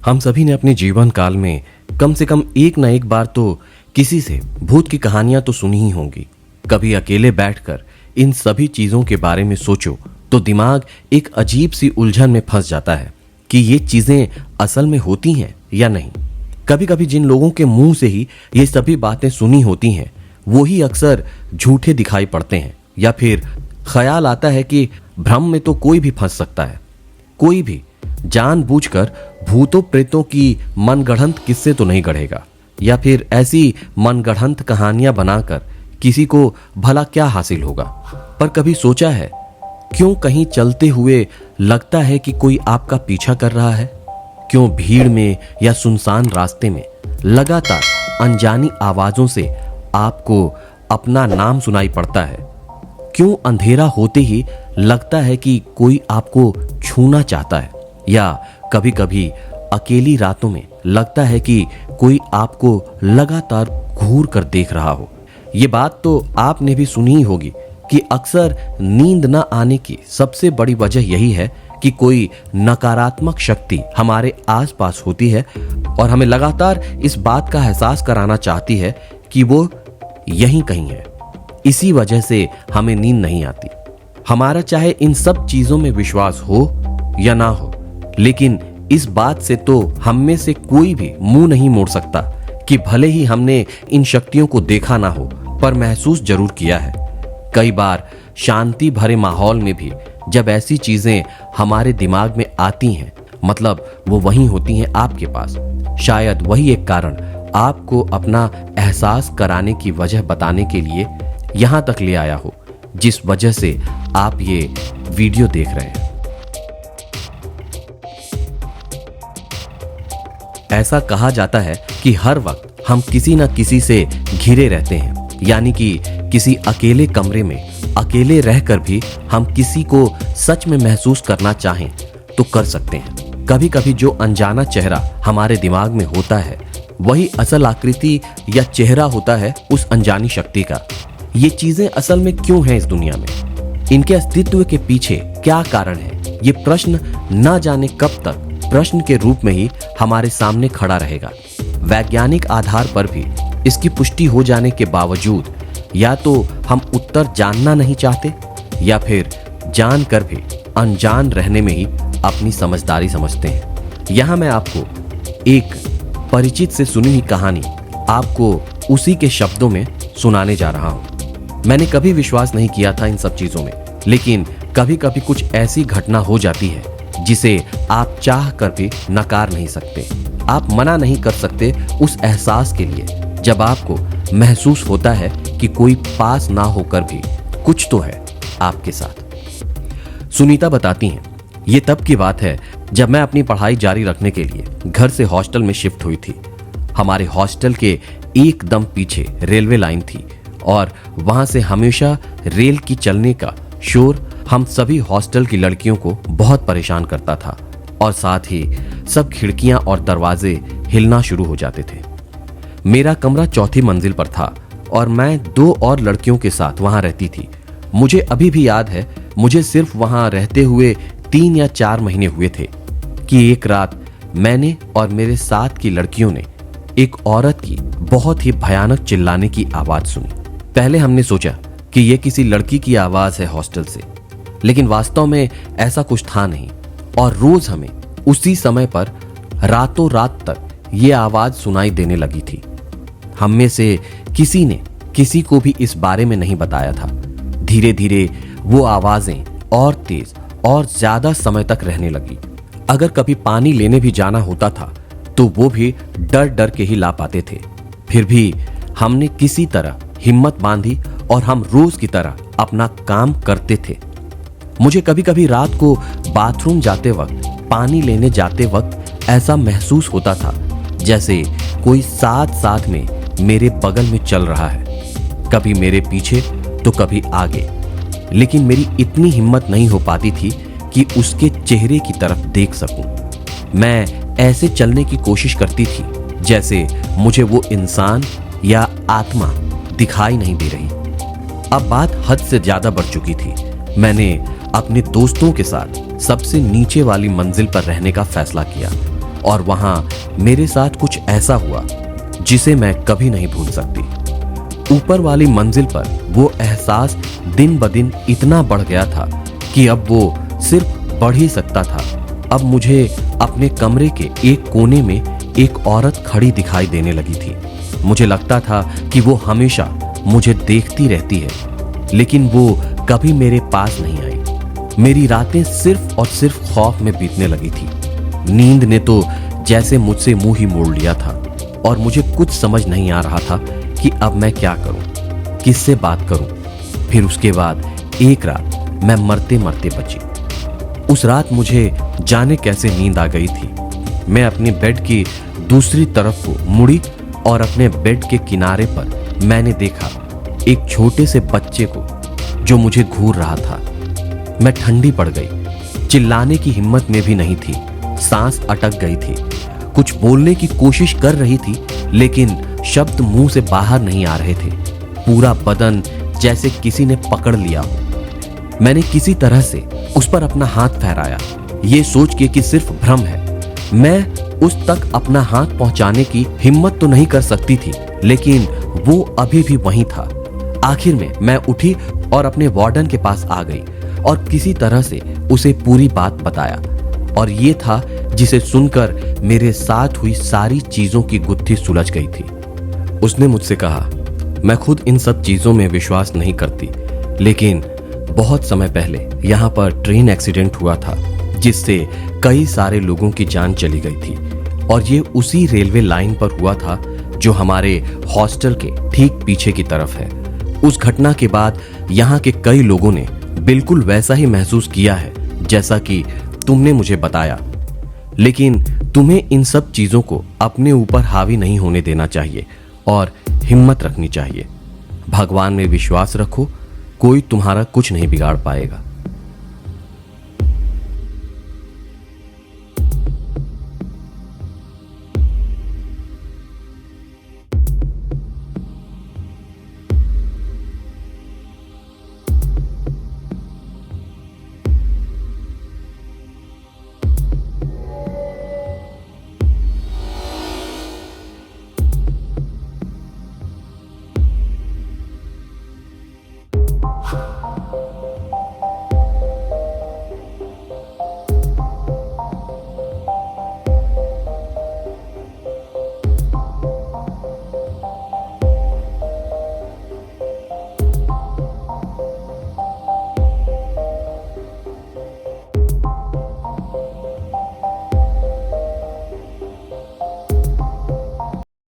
हम सभी ने अपने जीवन काल में कम से कम एक न एक बार तो किसी से भूत की कहानियां तो सुनी ही होंगी। कभी अकेले बैठकर इन सभी चीजों के बारे में सोचो तो दिमाग एक अजीब सी उलझन में फंस जाता है कि ये चीजें असल में होती हैं या नहीं। कभी कभी जिन लोगों के मुंह से ही ये सभी बातें सुनी होती हैं वो ही अक्सर झूठे दिखाई पड़ते हैं, या फिर ख्याल आता है कि भ्रम में तो कोई भी फंस सकता है। कोई भी जानबूझकर भूतों प्रेतों की मनगढ़ंत किस्से तो नहीं गढ़ेगा, या फिर ऐसी मनगढ़ंत कहानियां बनाकर किसी को भला क्या हासिल होगा। पर कभी सोचा है क्यों कहीं चलते हुए लगता है कि कोई आपका पीछा कर रहा है? क्यों भीड़ में या सुनसान रास्ते में लगातार अनजानी आवाजों से आपको अपना नाम सुनाई पड़ता है? क्यों अंधेरा होते ही लगता है कि कोई आपको छूना चाहता है? या कभी कभी अकेली रातों में लगता है कि कोई आपको लगातार घूर कर देख रहा हो। ये बात तो आपने भी सुनी ही होगी कि अक्सर नींद न आने की सबसे बड़ी वजह यही है कि कोई नकारात्मक शक्ति हमारे आसपास होती है और हमें लगातार इस बात का एहसास कराना चाहती है कि वो यहीं कहीं है। इसी वजह से हमें नींद नहीं आती। हमारा चाहे इन सब चीजों में विश्वास हो या ना हो, लेकिन इस बात से तो हम में से कोई भी मुंह नहीं मोड़ सकता कि भले ही हमने इन शक्तियों को देखा ना हो पर महसूस जरूर किया है। कई बार शांति भरे माहौल में भी जब ऐसी चीजें हमारे दिमाग में आती हैं, मतलब वो वहीं होती हैं आपके पास। शायद वही एक कारण आपको अपना एहसास कराने की वजह बताने के लिए यहां तक ले आया हो, जिस वजह से आप ये वीडियो देख रहे हैं। ऐसा कहा जाता है कि हर वक्त हम किसी न किसी से घिरे रहते हैं, यानी कि किसी अकेले कमरे में अकेले रहकर भी हम किसी को सच में महसूस करना चाहें तो कर सकते हैं। कभी कभी जो अनजाना चेहरा हमारे दिमाग में होता है वही असल आकृति या चेहरा होता है उस अनजानी शक्ति का। ये चीजें असल में क्यों हैं इस दुनिया में? इनके अस्तित्व के पीछे क्या कारण है? ये प्रश्न न जाने कब तक प्रश्न के रूप में ही हमारे सामने खड़ा रहेगा। वैज्ञानिक आधार पर भी इसकी पुष्टि हो जाने के बावजूद या तो हम उत्तर जानना नहीं चाहते, या फिर जानकर भी अनजान रहने में ही अपनी समझदारी समझते हैं। यहां मैं आपको एक परिचित से सुनी हुई कहानी आपको उसी के शब्दों में सुनाने जा रहा हूं। मैंने कभी विश्वास नहीं किया था इन सब चीजों में, लेकिन कभी कभी कुछ ऐसी घटना हो जाती है जिसे आप चाह कर भी नकार नहीं सकते। आप मना नहीं कर सकते उस एहसास के लिए जब आपको महसूस होता है कि कोई पास ना होकर भी कुछ तो है आपके साथ। सुनीता बताती हैं, ये तब की बात है जब मैं अपनी पढ़ाई जारी रखने के लिए घर से हॉस्टल में शिफ्ट हुई थी। हमारे हॉस्टल के एकदम पीछे रेलवे लाइन थी और वहां से हमेशा रेल की चलने का शोर हम सभी हॉस्टल की लड़कियों को बहुत परेशान करता था, और साथ ही सब खिड़कियां और दरवाजे हिलना शुरू हो जाते थे। मेरा कमरा चौथी मंजिल पर था और मैं 2 और लड़कियों के साथ वहां रहती थी। मुझे अभी भी याद है, मुझे सिर्फ वहां रहते हुए 3 या 4 महीने हुए थे कि एक रात मैंने और मेरे साथ की लड़कियों ने एक औरत की बहुत ही भयानक चिल्लाने की आवाज सुनी। पहले हमने सोचा कि यह किसी लड़की की आवाज है हॉस्टल से, लेकिन वास्तव में ऐसा कुछ था नहीं, और रोज हमें उसी समय पर रातों रात तक यह आवाज सुनाई देने लगी थी। हम में से किसी ने किसी को भी इस बारे में नहीं बताया था। धीरे धीरे वो आवाजें और तेज और ज्यादा समय तक रहने लगी। अगर कभी पानी लेने भी जाना होता था तो वो भी डर डर के ही ला पाते थे। फिर भी हमने किसी तरह हिम्मत बांधी और हम रोज की तरह अपना काम करते थे। मुझे कभी कभी रात को बाथरूम जाते वक्त, पानी लेने जाते वक्त ऐसा महसूस होता था जैसे कोई साथ साथ में मेरे बगल में चल रहा है, कभी मेरे पीछे तो कभी आगे। लेकिन मेरी इतनी हिम्मत नहीं हो पाती थी कि उसके चेहरे की तरफ देख सकूं। मैं ऐसे चलने की कोशिश करती थी जैसे मुझे वो इंसान या आत्मा दिखाई नहीं दे रही। अब बात हद से ज्यादा बढ़ चुकी थी। मैंने अपने दोस्तों के साथ सबसे नीचे वाली मंजिल पर रहने का फैसला किया। और वहां मेरे साथ कुछ ऐसा हुआ जिसे मैं कभी नहीं भूल सकती। ऊपर वाली मंजिल पर वो एहसास दिन ब दिन इतना बढ़ गया था कि अब वो सिर्फ बढ़ ही सकता था। अब मुझे अपने कमरे के एक कोने में एक औरत खड़ी दिखाई देने लगी थी। मुझे लगता था कि वो हमेशा मुझे देखती रहती है, लेकिन वो कभी मेरे पास नहीं आई। मेरी रातें सिर्फ और सिर्फ खौफ में बीतने लगी थी। नींद ने तो जैसे मुझसे मुंह ही मोड़ लिया था और मुझे कुछ समझ नहीं आ रहा था कि अब मैं क्या करूं, किससे बात करूं। फिर उसके बाद एक रात मैं मरते मरते बची। उस रात मुझे जाने कैसे नींद आ गई थी। मैं अपने बेड की दूसरी तरफ को मुड़ी और अपने बेड के किनारे पर मैंने देखा एक छोटे से बच्चे को जो मुझे घूर रहा था। मैं ठंडी पड़ गई, चिल्लाने की हिम्मत में भी नहीं थी। सांस अटक गई थी। कुछ बोलने की कोशिश कर रही थी, लेकिन शब्द मुंह से बाहर नहीं आ रहे थे। पूरा बदन जैसे किसी ने पकड़ लिया हो। मैंने किसी तरह से उस पर अपना हाथ फहराया, ये सोच के कि सिर्फ भ्रम है। मैं उस तक अपना हाथ पहुंचाने की हिम्मत तो नहीं कर सकती थी, लेकिन वो अभी भी वहीं था। आखिर में मैं उठी और अपने वार्डन के पास आ गई और किसी तरह से उसे पूरी बात बताया। और ये था जिसे सुनकर मेरे साथ हुई सारी चीजों की गुत्थी सुलझ गई थी। उसने मुझसे कहा, मैं खुद इन सब चीजों में विश्वास नहीं करती, लेकिन बहुत समय पहले यहाँ पर ट्रेन एक्सीडेंट हुआ था जिससे कई सारे लोगों की जान चली गई थी। और ये उसी रेलवे लाइन पर हुआ था जो हमारे हॉस्टल के ठीक पीछे की तरफ है। उस घटना के बाद यहाँ के कई लोगों ने बिल्कुल वैसा ही महसूस किया है जैसा कि तुमने मुझे बताया। लेकिन तुम्हें इन सब चीजों को अपने ऊपर हावी नहीं होने देना चाहिए और हिम्मत रखनी चाहिए। भगवान में विश्वास रखो, कोई तुम्हारा कुछ नहीं बिगाड़ पाएगा।